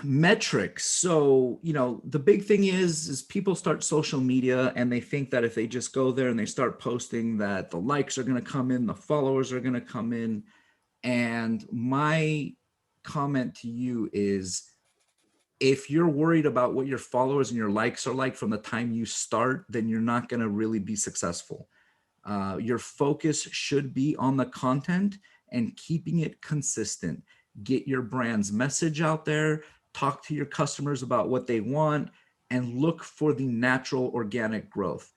Metrics. So, the big thing is people start social media and they think that if they just go there and they start posting, that the likes are going to come in, the followers are going to come in. And my comment to you is, if you're worried about what your followers and your likes are like from the time you start, then you're not going to really be successful. Your focus should be on the content and keeping it consistent. Get your brand's message out there, talk to your customers about what they want, and look for the natural organic growth.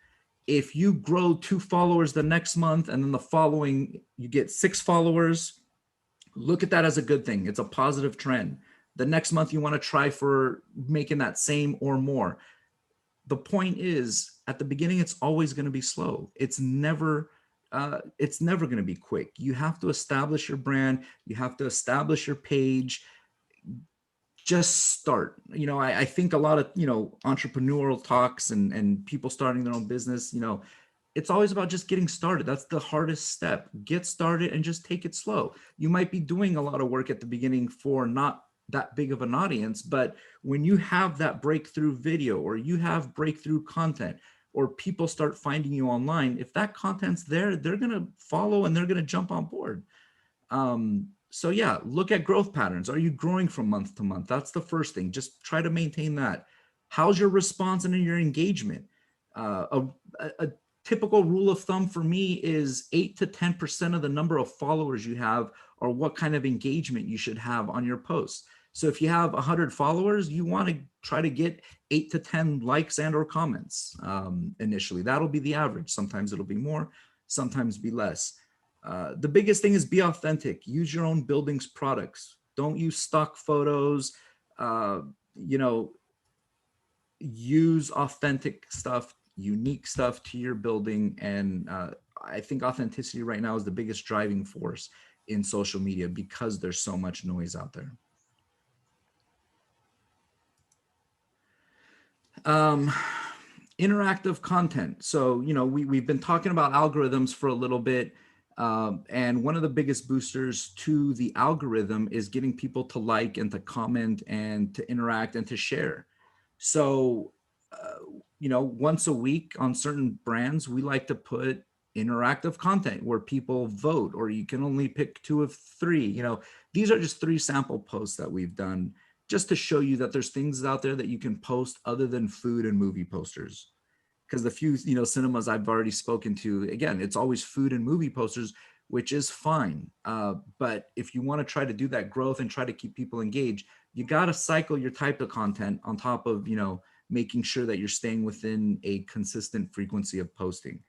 If you grow 2 followers the next month and then the following, you get 6 followers, look at that as a good thing. It's a positive trend. The next month you want to try for making that same or more. The point is, at the beginning, it's always going to be slow. It's never going to be quick. You have to establish your brand. You have to establish your page. just start. You know, I think a lot of, you know, entrepreneurial talks and people starting their own business, you know, it's always about just getting started. That's the hardest step. Get started and just take it slow. You might be doing a lot of work at the beginning for not that big of an audience, but when you have that breakthrough video or you have breakthrough content or people start finding you online, if that content's there, they're going to follow and they're going to jump on board. So yeah, look at growth patterns. Are you growing from month to month? That's the first thing. Just try to maintain that. How's your response and your engagement? A typical rule of thumb for me is 8 to 10% of the number of followers you have or what kind of engagement you should have on your posts. So if you have 100 followers, you want to try to get 8 to 10 likes and or comments initially. That'll be the average. Sometimes it'll be more, sometimes be less. The biggest thing is be authentic. Use your own building's products. Don't use stock photos. You know, use authentic stuff, unique stuff to your building. And I think authenticity right now is the biggest driving force in social media because there's so much noise out there. Interactive content. So, you know, we've been talking about algorithms for a little bit. And one of the biggest boosters to the algorithm is getting people to like and to comment and to interact and to share. So, you know, once a week on certain brands, we like to put interactive content where people vote, or you can only pick 2 of 3. You know, these are just 3 sample posts that we've done just to show you that there's things out there that you can post other than food and movie posters. Because the few, you know, cinemas I've already spoken to, again, it's always food and movie posters, which is fine. But if you want to try to do that growth and try to keep people engaged, you got to cycle your type of content on top of, you know, making sure that you're staying within a consistent frequency of posting.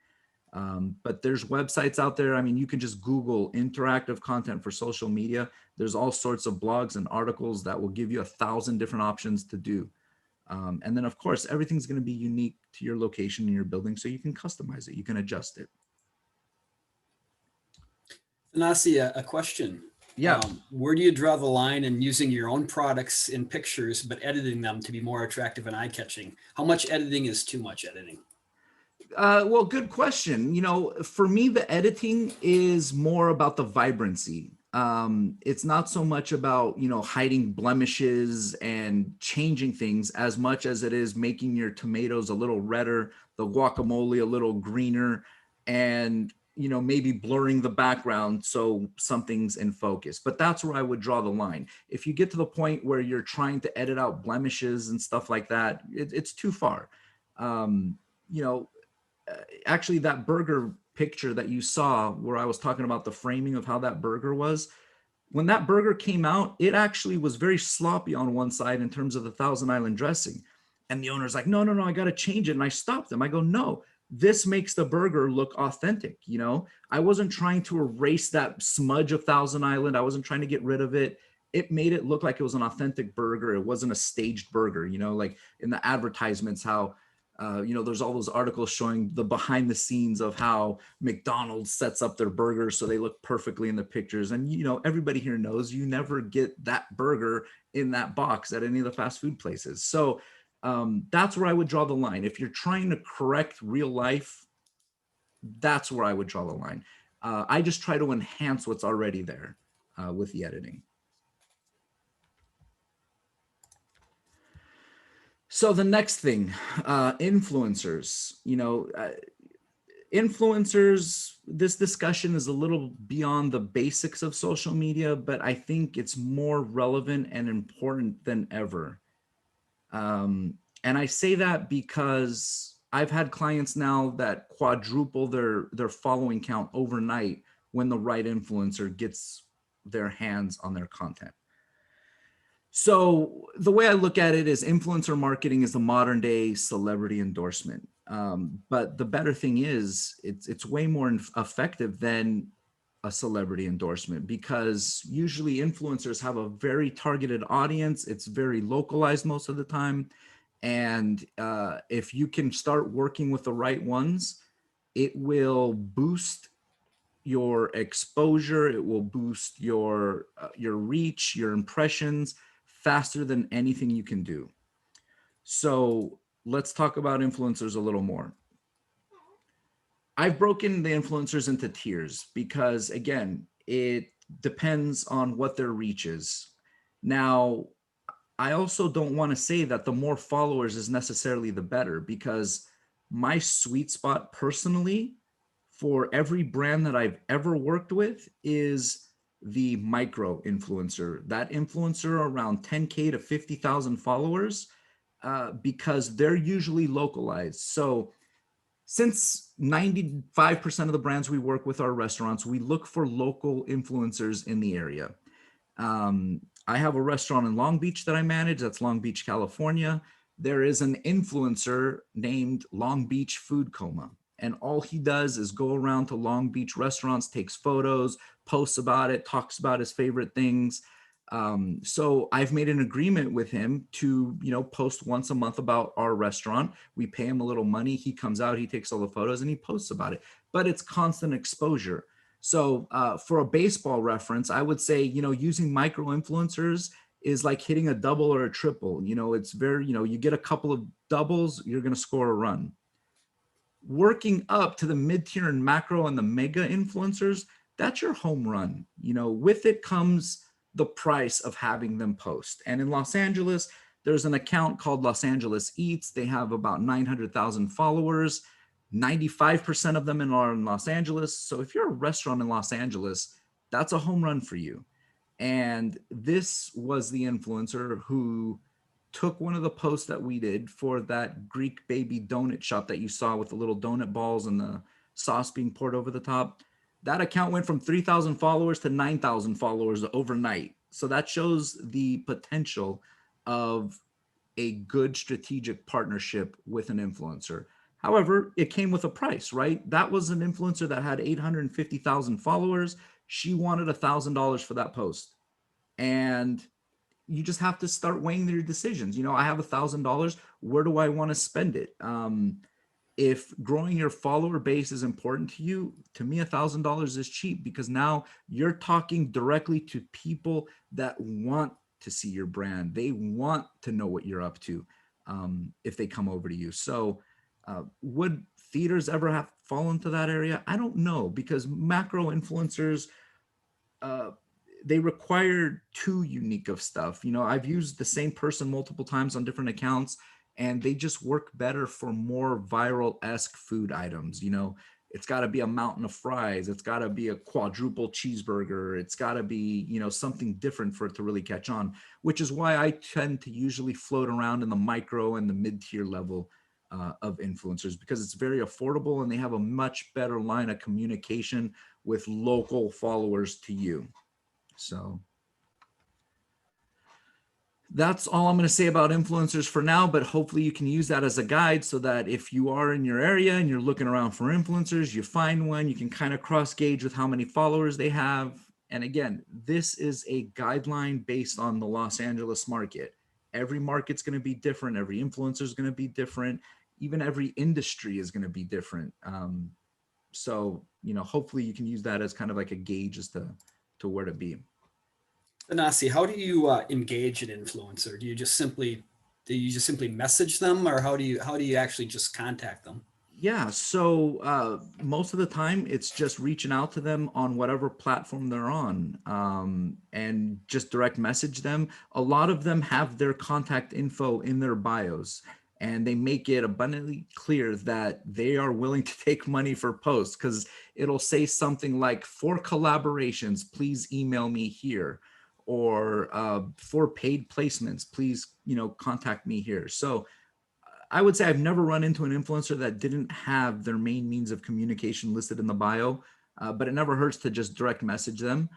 But there's websites out there. I mean, you can just Google interactive content for social media. There's all sorts of blogs and articles that will give you 1,000 different options to do. And then of course, everything's going to be unique to your location in your building. So you can customize it. You can adjust it. Nasi, a question. Yeah. Where do you draw the line in using your own products in pictures, but editing them to be more attractive and eye-catching? How much editing is too much editing? Well, good question. You know, for me, the editing is more about the vibrancy. It's not so much about, you know, hiding blemishes and changing things as much as it is making your tomatoes a little redder, the guacamole a little greener, and, you know, maybe blurring the background so something's in focus. But that's where I would draw the line. If you get to the point where you're trying to edit out blemishes and stuff like that, it's too far. You know, actually that burger picture that you saw where I was talking about the framing of how that burger was, when that burger came out, it actually was very sloppy on one side in terms of the Thousand Island dressing. And the owner's like, no, I got to change it. And I stopped them. I go, no, this makes the burger look authentic. You know, I wasn't trying to erase that smudge of Thousand Island. I wasn't trying to get rid of it. It made it look like it was an authentic burger. It wasn't a staged burger, you know, like in the advertisements, how you know, there's all those articles showing the behind the scenes of how McDonald's sets up their burgers so they look perfectly in the pictures. And, you know, everybody here knows you never get that burger in that box at any of the fast food places. So that's where I would draw the line. If you're trying to correct real life, that's where I would draw the line. I just try to enhance what's already there with the editing. So the next thing, influencers, you know, influencers, this discussion is a little beyond the basics of social media, but I think it's more relevant and important than ever. And I say that because I've had clients now that quadruple their following count overnight when the right influencer gets their hands on their content. So the way I look at it is influencer marketing is the modern day celebrity endorsement. But the better thing is it's way more effective than a celebrity endorsement, because usually influencers have a very targeted audience. It's very localized most of the time. And if you can start working with the right ones, it will boost your exposure. It will boost your reach, your impressions faster than anything you can do. So let's talk about influencers a little more. I've broken the influencers into tiers because, again, it depends on what their reach is. Now, I also don't want to say that the more followers is necessarily the better, because my sweet spot personally for every brand that I've ever worked with is the micro influencer, that influencer around 10K to 50,000 followers, because they're usually localized. So since 95% of the brands we work with are restaurants, we look for local influencers in the area. I have a restaurant in Long Beach that I manage. That's Long Beach, California. There is an influencer named Long Beach Food Coma. And all he does is go around to Long Beach restaurants, takes photos, posts about it, talks about his favorite things. So I've made an agreement with him to, post once a month about our restaurant. We pay him a little money. He comes out, he takes all the photos and he posts about it, but it's constant exposure. So for a baseball reference, I would say, using micro influencers is like hitting a double or a triple. It's very, you get a couple of doubles, you're going to score a run. Working up to the mid-tier and macro and the mega influencers, that's your home run. With it comes the price of having them post. And in Los Angeles, there's an account called Los Angeles Eats. They have about 900,000 followers. 95% of them are in Los Angeles. So if you're a restaurant in Los Angeles, that's a home run for you. And this was the influencer who took one of the posts that we did for that Greek baby donut shop that you saw with the little donut balls and the sauce being poured over the top. That account went from 3,000 followers to 9,000 followers overnight. So that shows the potential of a good strategic partnership with an influencer. However, it came with a price, right? That was an influencer that had 850,000 followers. She wanted $1,000 for that post. And you just have to start weighing your decisions. I have $1,000. Where do I want to spend it? If growing your follower base is important to you, to me, $1,000 is cheap, because now you're talking directly to people that want to see your brand. They want to know what you're up to if they come over to you. So would theaters ever have fallen into that area? I don't know, because macro influencers, they require too unique of stuff. I've used the same person multiple times on different accounts, and they just work better for more viral-esque food items. It's got to be a mountain of fries. It's got to be a quadruple cheeseburger. It's got to be, something different for it to really catch on, which is why I tend to usually float around in the micro and the mid-tier level of influencers, because it's very affordable and they have a much better line of communication with local followers to you. So that's all I'm going to say about influencers for now, but hopefully you can use that as a guide, so that if you are in your area and you're looking around for influencers, you find one, you can kind of cross gauge with how many followers they have. And again, this is a guideline based on the Los Angeles market. Every market's going to be different. Every influencer is going to be different. Even every industry is going to be different. So, hopefully you can use that as kind of like a gauge as to where to be. Anasi, how do you engage an influencer? Do you just simply message them, or how do you actually just contact them? Yeah, so most of the time it's just reaching out to them on whatever platform they're on, and just direct message them. A lot of them have their contact info in their bios, and they make it abundantly clear that they are willing to take money for posts, because it'll say something like, for collaborations, please email me here, or for paid placements, please, contact me here. So I would say I've never run into an influencer that didn't have their main means of communication listed in the bio, but it never hurts to just direct message them.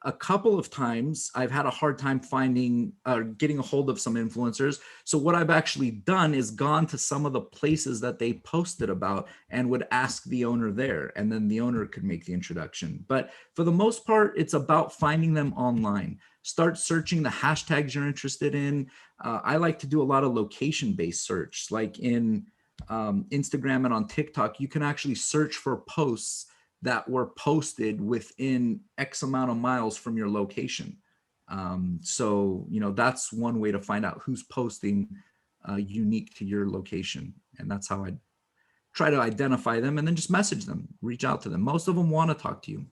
A couple of times I've had a hard time finding or getting a hold of some influencers. So what I've actually done is gone to some of the places that they posted about and would ask the owner there, and then the owner could make the introduction. But for the most part, it's about finding them online. Start searching the hashtags you're interested in. I like to do a lot of location-based search, like in Instagram and on TikTok. You can actually search for posts that were posted within X amount of miles from your location. So, that's one way to find out who's posting unique to your location. And that's how I try to identify them, and then just message them, reach out to them. Most of them want to talk to you.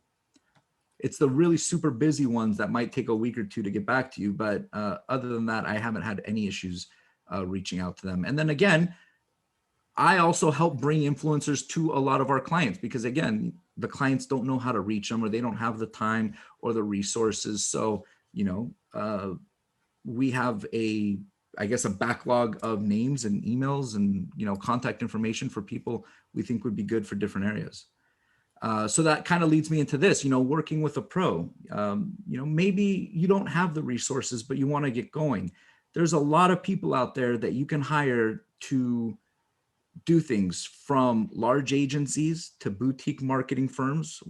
It's the really super busy ones that might take a week or two to get back to you. But other than that, I haven't had any issues reaching out to them. And then again, I also help bring influencers to a lot of our clients, because again, the clients don't know how to reach them, or they don't have the time or the resources. So, we have a backlog of names and emails and, contact information for people we think would be good for different areas. So that kind of leads me into this, working with a pro. Maybe you don't have the resources, but you want to get going. There's a lot of people out there that you can hire to do things, from large agencies to boutique marketing firms,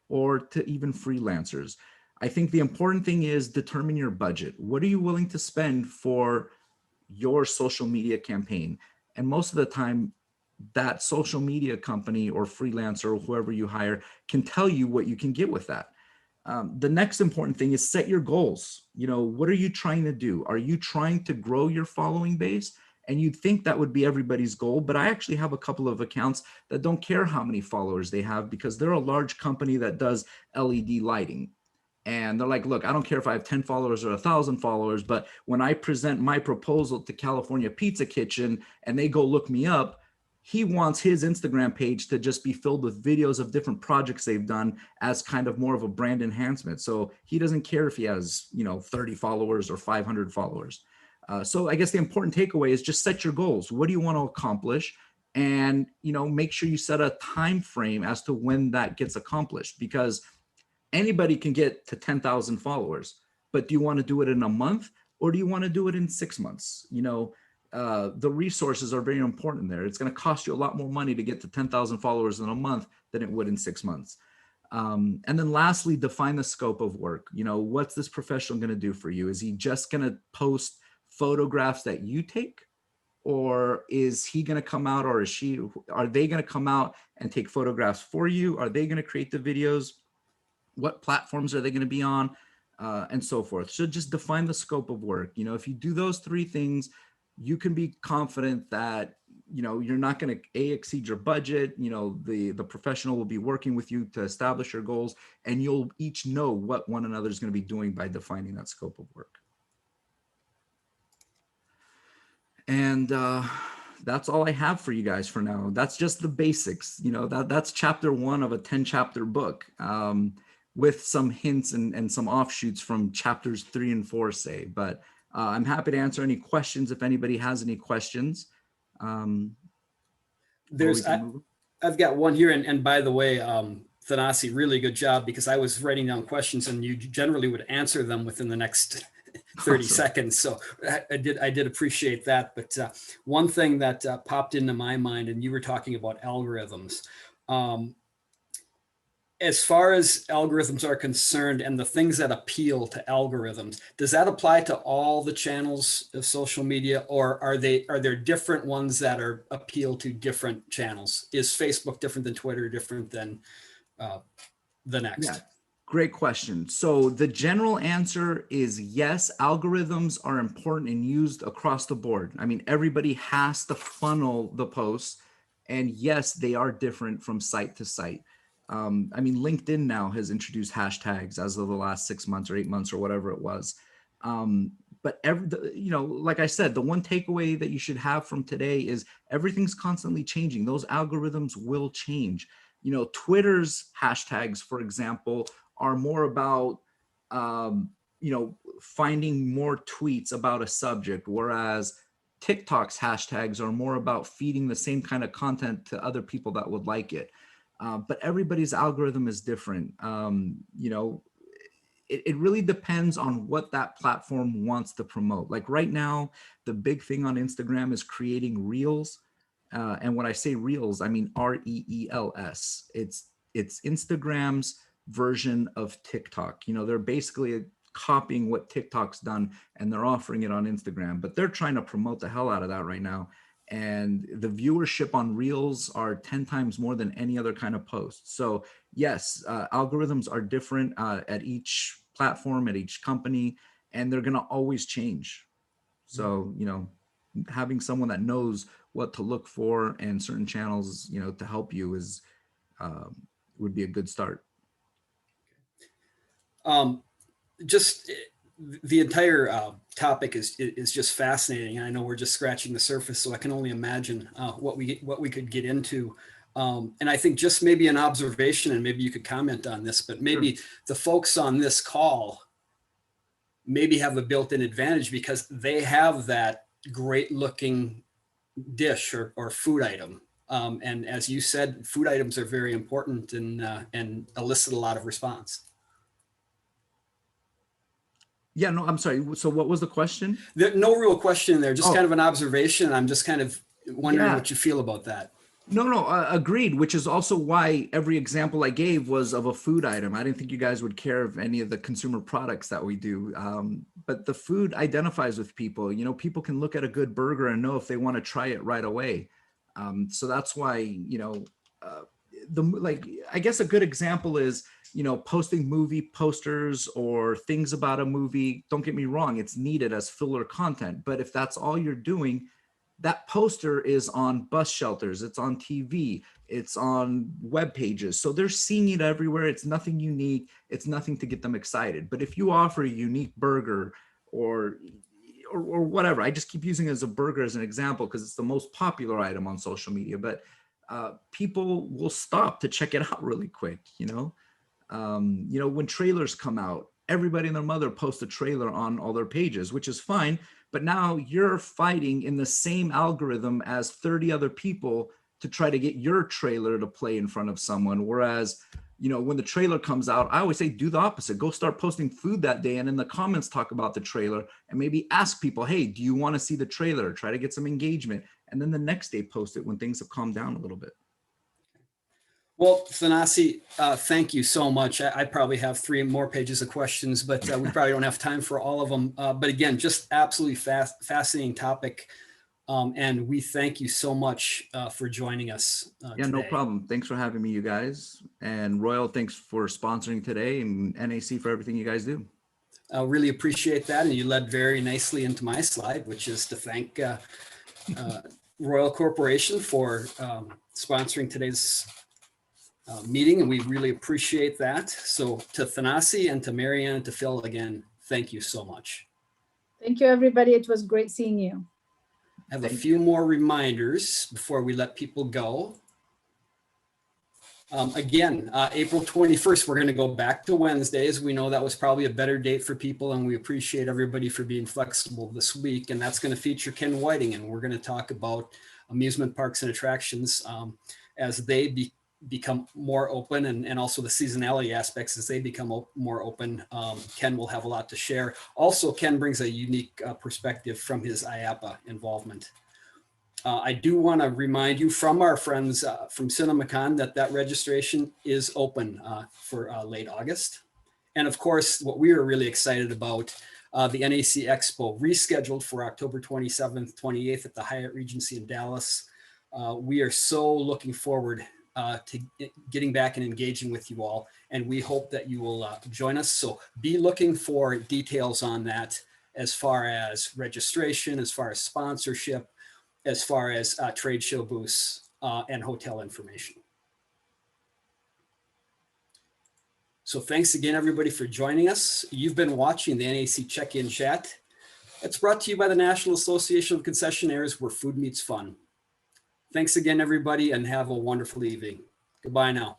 or to even freelancers. I think the important thing is determine your budget. What are you willing to spend for your social media campaign? And most of the time, that social media company or freelancer or whoever you hire can tell you what you can get with that. The next important thing is set your goals. What are you trying to do? Are you trying to grow your following base? And you'd think that would be everybody's goal, but I actually have a couple of accounts that don't care how many followers they have, because they're a large company that does LED lighting. And they're like, look, I don't care if I have 10 followers or 1,000 followers, but when I present my proposal to California Pizza Kitchen and they go look me up, he wants his Instagram page to just be filled with videos of different projects they've done as kind of more of a brand enhancement. So he doesn't care if he has, 30 followers or 500 followers. So I guess the important takeaway is just set your goals. What do you want to accomplish? And, make sure you set a time frame as to when that gets accomplished, because anybody can get to 10,000 followers, but do you want to do it in a month, or do you want to do it in 6 months? The resources are very important there. It's going to cost you a lot more money to get to 10,000 followers in a month than it would in 6 months. And then lastly, define the scope of work. What's this professional going to do for you? Is he just going to post photographs that you take? Or is he going to come out, or are they going to come out and take photographs for you? Are they going to create the videos? What platforms are they going to be on? And so forth. So just define the scope of work. If you do those three things, you can be confident that, you're not going to exceed your budget. The professional will be working with you to establish your goals, and you'll each know what one another is going to be doing by defining that scope of work. And that's all I have for you guys for now. That's just the basics. That's chapter 1 of a 10-chapter book, with some hints and some offshoots from chapters 3 and 4, say. But I'm happy to answer any questions if anybody has any questions. I've got one here, and by the way, Thanasi, really good job, because I was writing down questions and you generally would answer them within the next 30 seconds. So I did appreciate that. But one thing that popped into my mind, and you were talking about algorithms. As far as algorithms are concerned and the things that appeal to algorithms, does that apply to all the channels of social media, or are there different ones that are appeal to different channels? Is Facebook different than Twitter, different than the next? Yeah, great question. So the general answer is yes, algorithms are important and used across the board. I mean, everybody has to funnel the posts, and yes, they are different from site to site. LinkedIn now has introduced hashtags as of the last 6 months or 8 months or whatever it was. But like I said, the one takeaway that you should have from today is everything's constantly changing. Those algorithms will change. Twitter's hashtags, for example, are more about, finding more tweets about a subject, whereas TikTok's hashtags are more about feeding the same kind of content to other people that would like it. But everybody's algorithm is different. It really depends on what that platform wants to promote. Like right now, the big thing on Instagram is creating reels. And when I say reels, I mean REELS. It's Instagram's version of TikTok. They're basically copying what TikTok's done, and they're offering it on Instagram, but they're trying to promote the hell out of that right now. And the viewership on reels are 10 times more than any other kind of post. So yes, algorithms are different at each platform, at each company. and they're going to always change. So, you know, having someone that knows what to look for and certain channels, you know, to help you is would be a good start. Just the entire topic is just fascinating. And I know we're just scratching the surface, so I can only imagine what we could get into. And I think just maybe an observation, and maybe you could comment on this, but maybe the folks on this call maybe have a built-in advantage because they have that great looking dish or food item. And as you said, food items are very important and elicit a lot of response. Yeah, no, I'm sorry. So what was the question? No real question there, just Oh. kind of an observation. I'm just kind of wondering Yeah. what you feel about that. No, agreed, which is also why every example I gave was of a food item. I didn't think you guys would care of any of the consumer products that we do. But the food identifies with people. You know, people can look at a good burger and know if they want to try it right away. So that's why, you know, I guess a good example is, you know, posting movie posters or things about a movie. Don't get me wrong, it's needed as filler content. But if that's all you're doing, that poster is on bus shelters, it's on TV, it's on web pages. So they're seeing it everywhere. It's nothing unique. It's nothing to get them excited. But if you offer a unique burger or whatever, I just keep using it as a burger as an example because it's the most popular item on social media, but people will stop to check it out really quick, you know? You know, when trailers come out, everybody and their mother posts a trailer on all their pages, which is fine. But now you're fighting in the same algorithm as 30 other people to try to get your trailer to play in front of someone. Whereas, you know, when the trailer comes out, I always say do the opposite. Go start posting food that day and in the comments talk about the trailer and maybe ask people, hey, do you want to see the trailer? Try to get some engagement. And then the next day post it when things have calmed down a little bit. Well, Thanasi, thank you so much. I probably have 3 more pages of questions, but we probably don't have time for all of them. But again, just absolutely fascinating topic. And we thank you so much for joining us Yeah, today. no problem. Thanks for having me, you guys. And Royal, thanks for sponsoring today, and NAC for everything you guys do. I really appreciate that. And you led very nicely into my slide, which is to thank Royal Corporation for sponsoring today's meeting, and we really appreciate that. So to Thanasi and to Marianne and to Phil, again, thank you so much. Thank you, everybody. It was great seeing you. I have a few more reminders before we let people go. Again, April 21st, we're going to go back to Wednesdays. We know that was probably a better date for people, and we appreciate everybody for being flexible this week. And that's going to feature Ken Whiting, and we're going to talk about amusement parks and attractions as they become more open, and also the seasonality aspects as they become more open. Ken will have a lot to share. Also, Ken brings a unique perspective from his IAPA involvement. I do want to remind you from our friends from CinemaCon that registration is open for late August. And of course, what we are really excited about, the NAC Expo rescheduled for October 27th, 28th at the Hyatt Regency in Dallas. We are so looking forward to getting back and engaging with you all. And we hope that you will join us. So be looking for details on that as far as registration, as far as sponsorship, as far as trade show booths and hotel information. So thanks again, everybody, for joining us. You've been watching the NAC Check-In Chat. It's brought to you by the National Association of Concessionaires, where food meets fun. Thanks again, everybody, and have a wonderful evening. Goodbye now.